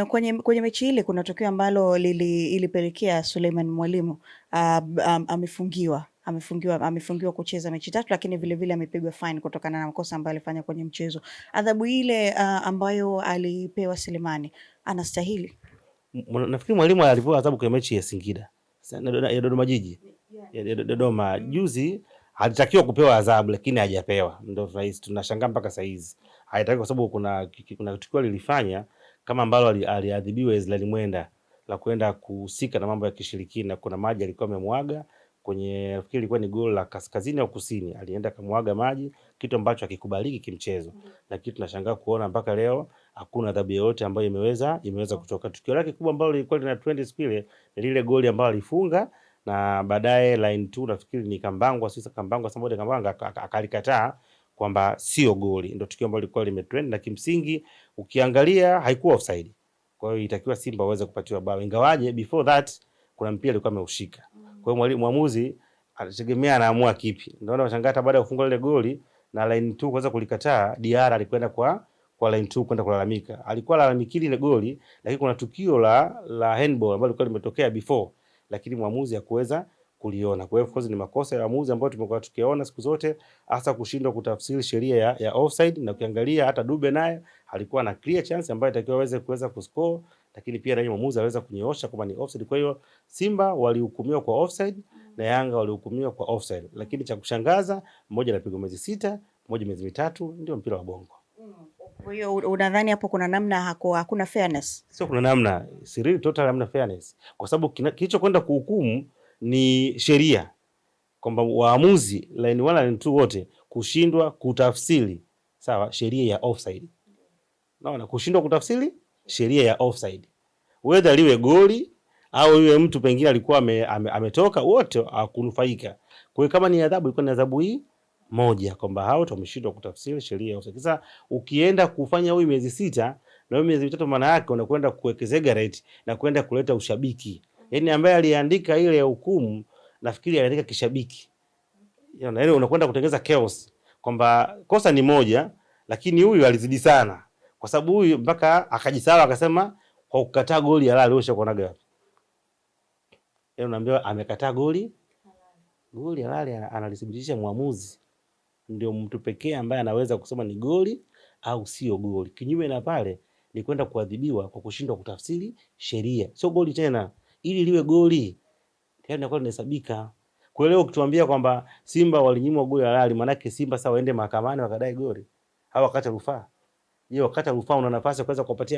Kwenye mechi ile kuna tukio ambalo ilipelekea Suleiman Mwalimu amefungiwa kucheza mechi tatu, lakini vile vile amepigwa fine kutokana na makosa ambayo alifanya kwenye mchezo. Adhabu ile ambayo alipewa Selemani anastahili? Nafikiri Mwalimu alipewa adhabu kwenye mechi ya Singida ya Dodoma Jiji, ya Dodoma juzi, alitakiwa kupewa adhabu lakini hajapewa. Ndio rais tunashangaa mpaka saa hizi haitaki, kwa sababu kuna tukio lilifanya kama ambalo aliadhibiwa Israel Mwenda la kwenda kuhusika na mambo ya kishirikina. Kuna maji alikuwa amemwaga kwenye, nafikiri ilikuwa ni goli la kaskazini au kusini, alienda kamwaga maji, kitu ambacho hakikubaliki kimchezo. Lakini tunashangaa kuona mpaka leo hakuna adhabu yoyote ambayo imeweza kutoka. Tukio lake kubwa ambalo lilikuwa lina trend spile ni lile goli ambalo alifunga, na baadaye line 2 nafikiri ni Kambangwa, sasa Kambangwa Samode Kambanga akalikataa kwamba sio goli. Ndio tukio ambalo lilikuwa limetrend, na kimsingi ukiangalia haikuwa offside. Kwa hiyo itakiwa Simba waweze kupatiwa bao, ingawaje before that kuna mpira alikuwa ameushika. Kwa hiyo mwamuzi alitegemea anaamua kipi. Ndio unashangaa hata baada ya kufunga ile goli na line 2 kuweza kulikataa, Diarra alikwenda kwa line 2 kwenda kulalamika. Alikuwa lalamikili ile goli, lakini kuna tukio la handball ambalo lilikuwa limetokea before, lakini mwamuzi hakuweza kuliona. Kwa hiyo of course ni makosa ya mwamuzi ambayo tumekuwa tukiona siku zote, hasa kushindwa kutafsiri sheria ya offside. Na ukiangalia hata Dube naye alikuwa na clear chance ambayo itakiwa kuweza kuscore, lakini pia naye mwamuzi aliweza kunyoosha kama ni offside. Kwa hiyo Simba walihukumiwa kwa offside na Yanga walihukumiwa kwa offside, lakini cha kushangaza mmoja anapigwa miezi 6, mmoja miezi 3. Ndio mpira wa bongo. Kwa hiyo unadhani hapo kuna namna hakuna fairness? Sio kuna namna, siri total hamna fairness, kwa sababu kilichokwenda kuhukumu ni sheria, kwamba waamuzi line 1 na line 2 wote kushindwa kutafsiri sawa sheria ya offside. Naona kushindwa kutafsiri sheria ya offside, whether liwe goli au yule mtu pengine alikuwa ametoka, wote hakunufaika. Kwa hiyo kama ni adhabu, ilikuwa ni adhabu hii moja, kwamba hao wameshindwa kutafsiri sheria ya offside. Sasa ukienda kufanya huyu miezi 6 na huyu miezi 3, maana yake unakwenda kuexaggerate na kwenda kuleta ushabiki. Yaani ambaye aliandika ile hukumu nafikiri aliandika kishabiki. Yaani unakwenda kutengeneza chaos kwamba kosa ni moja, lakini huyu alizidi sana, kwa sababu huyu mpaka akajisahau akasema kwa kukataa goli halali. Wewe ushakuonaga wapi? Yaani unaambiwa amekataa goli halali, analithibitisha mwamuzi. Ndio mtu pekee ambaye anaweza kusema ni goli au sio goli. Kinyume na pale ni kwenda kuadhibiwa kwa kushindwa kutafsiri sheria. Sio goli tena, ili liwe goli tena inakuwa inahesabika. Kwa leo ukituambia kwamba Simba walinyimwa goli halali, maana yake Simba sasa waende mahakamani wakadai goli au wakata rufaa. Je, wakata rufaa una nafasi ya kuweza kupatia